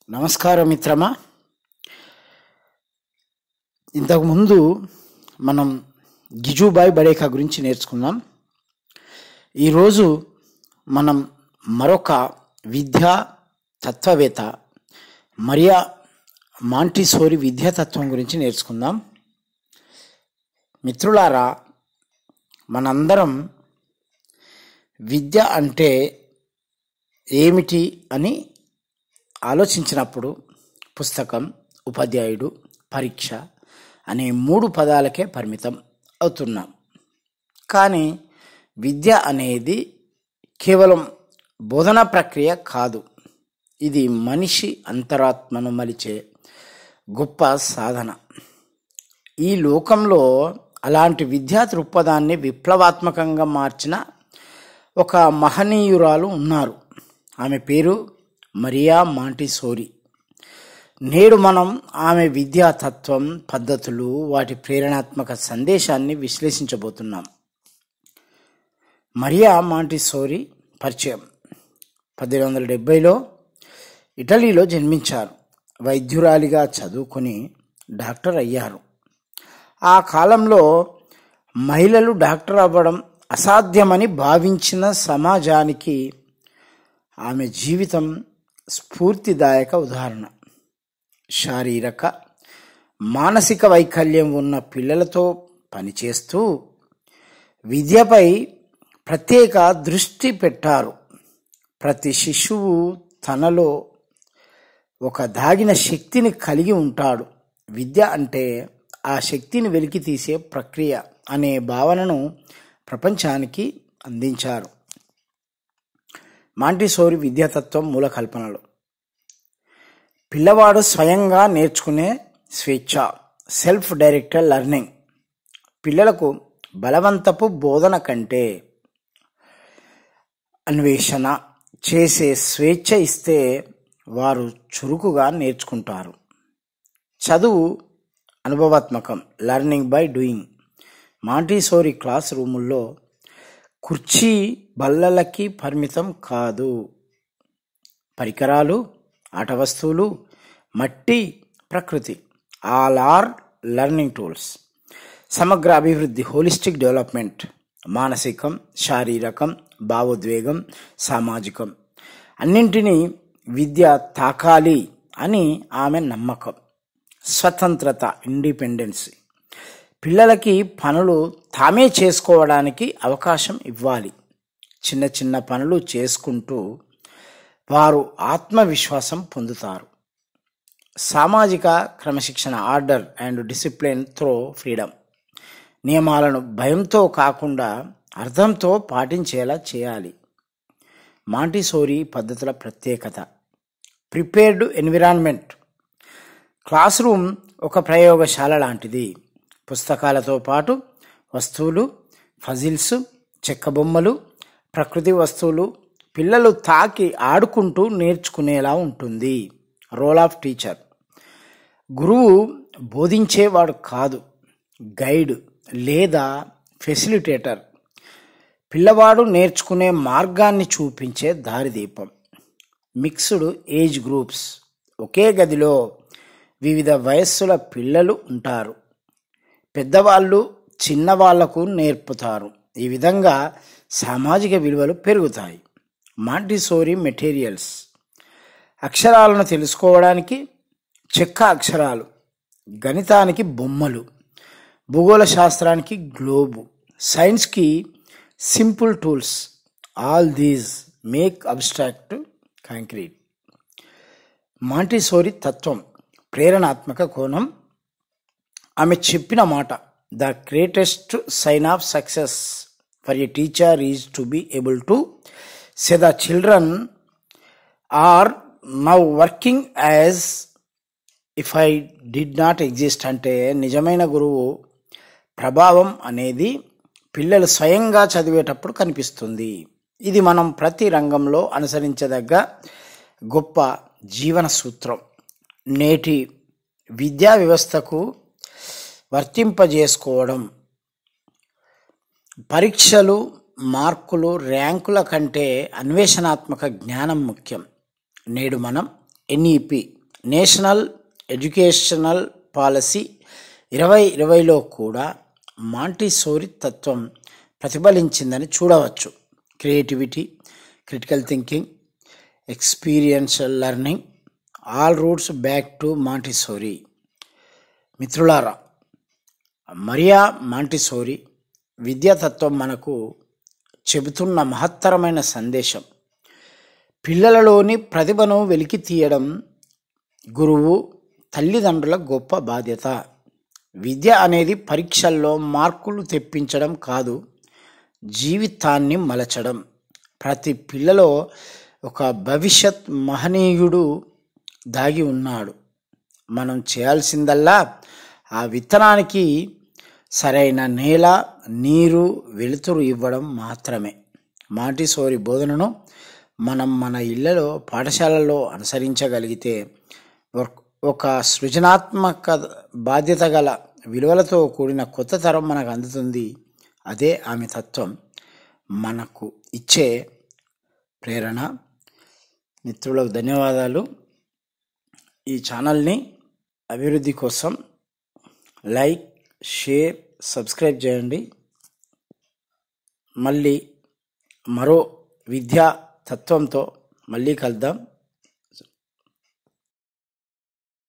నమస్కారం మిత్రమా. ఇంతకుముందు మనం గిజుభాయ్ బడేఖా గురించి నేర్చుకున్నాం. ఈరోజు మనం మరొక విద్యా తత్వవేత్త మరియా మాంటిసోరీ విద్యాతత్వం గురించి నేర్చుకుందాం. మిత్రులారా, మనందరం విద్య అంటే ఏమిటి అని ఆలోచించినప్పుడు పుస్తకం, ఉపాధ్యాయుడు, పరీక్ష అనే 3 పదాలకే పరిమితం అవుతున్నాం. కానీ విద్య అనేది కేవలం బోధనా ప్రక్రియ కాదు. ఇది మనిషి అంతరాత్మను మలిచే గొప్ప సాధన. ఈ లోకంలో అలాంటి విద్యా దృక్పథాన్ని విప్లవాత్మకంగా మార్చిన ఒక మహనీయురాలు ఉన్నారు. ఆమె పేరు మరియా మాంటిసోరీ. నేడు మనం ఆమె విద్యాతత్వం, పద్ధతులు, వాటి ప్రేరణాత్మక సందేశాన్ని విశ్లేషించబోతున్నాం. మరియా మాంటిసోరీ పరిచయం. 1870లో ఇటలీలో జన్మించారు. వైద్యురాలిగా చదువుకొని డాక్టర్ అయ్యారు. ఆ కాలంలో మహిళలు డాక్టర్ అవ్వడం అసాధ్యమని భావించిన సమాజానికి ఆమె జీవితం స్ఫూర్తిదాయక ఉదాహరణ. శారీరక, మానసిక వైకల్యం ఉన్న పిల్లలతో పనిచేస్తూ విద్యపై ప్రత్యేక దృష్టి పెట్టారు. ప్రతి శిశువు తనలో ఒక దాగిన శక్తిని కలిగి ఉంటాడు. విద్య అంటే ఆ శక్తిని వెలికి తీసే ప్రక్రియ అనే భావనను ప్రపంచానికి అందించారు. మాంటిసోరీ విద్యాతత్వం మూల కల్పనలు: పిల్లవాడు స్వయంగా నేర్చుకునే స్వేచ్ఛ, సెల్ఫ్ డైరెక్టెడ్ లెర్నింగ్. పిల్లలకు బలవంతపు బోధన కంటే అన్వేషణ చేసే స్వేచ్ఛ ఇస్తే వారు చురుకుగా నేర్చుకుంటారు. చదువు అనుభవాత్మకం, learning by doing. Montessori class రూముల్లో కుర్చీ బల్లలకి పరిమితం కాదు. పరికరాలు, ఆట వస్తువులు, మట్టి, ప్రకృతి ఆల్ ఆర్ లెర్నింగ్ టూల్స్. సమగ్ర అభివృద్ధి, హోలిస్టిక్ డెవలప్మెంట్. మానసికం, శారీరకం, భావోద్వేగం, సామాజికం అన్నింటినీ విద్య తాకాలి అని ఆమె నమ్మకం. స్వతంత్రత, ఇండిపెండెన్సీ. పిల్లలకి పనులు తామే చేసుకోవడానికి అవకాశం ఇవ్వాలి. చిన్న చిన్న పనులు చేసుకుంటూ వారు ఆత్మవిశ్వాసం పొందుతారు. సామాజిక క్రమశిక్షణ, order and discipline throw freedom. నియమాలను భయంతో కాకుండా అర్థంతో పాటించేలా చేయాలి. మాంటిసోరీ పద్ధతుల ప్రత్యేకత: ప్రిపేర్డ్ ఎన్విరాన్మెంట్. క్లాస్ రూమ్ ఒక ప్రయోగశాల లాంటిది. పుస్తకాలతో పాటు వస్తువులు, ఫజిల్స్, చెక్క బొమ్మలు, ప్రకృతి వస్తువులు పిల్లలు తాకి ఆడుకుంటూ నేర్చుకునేలా ఉంటుంది. Role of teacher. గురువు బోధించేవాడు కాదు, గైడ్ లేదా ఫెసిలిటేటర్. పిల్లవాడు నేర్చుకునే మార్గాన్ని చూపించే దారిదీపం. Mixed age groups. ఒకే గదిలో వివిధ వయస్సుల పిల్లలు ఉంటారు. పెద్దవాళ్ళు చిన్నవాళ్లకు నేర్పుతారు. ఈ విధంగా సామాజిక విలువలు పెరుగుతాయి. Montessori materials. అక్షరాలను తెలుసుకోవడానికి చెక్క అక్షరాలు, గణితానికి బొమ్మలు, భూగోళ శాస్త్రానికి గ్లోబు, సైన్స్కి simple tools. All these make abstract concrete. మాంటిసోరీ తత్వం, ప్రేరణాత్మక కోణం. ఆమె చెప్పిన మాట: the greatest sign of success for a teacher is to be able to say the children are now working as if I did not exist. అంటే నిజమైన గురువు ప్రభావం అనేది పిల్లలు స్వయంగా చదివేటప్పుడు కనిపిస్తుంది. ఇది మనం ప్రతి రంగంలో అనుసరించదగ్గ గొప్ప జీవన సూత్రం. నేటి విద్యా వ్యవస్థకు వర్తింపజేసుకోవడం. పరీక్షలు, మార్కులు, ర్యాంకుల కంటే అన్వేషణాత్మక జ్ఞానం ముఖ్యం. నేడు మనం NEP నేషనల్ ఎడ్యుకేషనల్ పాలసీ 2020లో కూడా మాంటిసోరీ తత్వం ప్రతిఫలించిందని చూడవచ్చు. Creativity, critical thinking, experiential learning, all roots back to Montessori. మిత్రులారా, మరియా మాంటిసోరీ విద్యాతత్వం మనకు చెబుతున్న మహత్తరమైన సందేశం. పిల్లలలోని ప్రతిభను వెలికి తీయడం గురువు, తల్లిదండ్రుల గొప్ప బాధ్యత. విద్య అనేది పరీక్షల్లో మార్కులు తెప్పించడం కాదు, జీవితాన్ని మలచడం. ప్రతి పిల్లలో ఒక భవిష్యత్ మహనీయుడు దాగి ఉన్నాడు. మనం చేయాల్సిందల్లా ఆ విత్తనానికి సరైన నేల, నీరు, వెలుతురు ఇవ్వడం మాత్రమే. మాంటిసోరీ బోధనను మనం మన ఇళ్లలో, పాఠశాలల్లో అనుసరించగలిగితే ఒక సృజనాత్మక, బాధ్యత గల, విలువలతో కూడిన కొత్త తరం మనకు అందుతుంది. అదే ఆమె తత్వం మనకు ఇచ్చే ప్రేరణ. మిత్రులకు ధన్యవాదాలు. ఈ ఛానల్ని అభివృద్ధి కోసం లైక్, షేర్, సబ్స్క్రైబ్ చేయండి. మళ్ళీ మరో విద్యా తత్వంతో మళ్ళీ కలుద్దాం.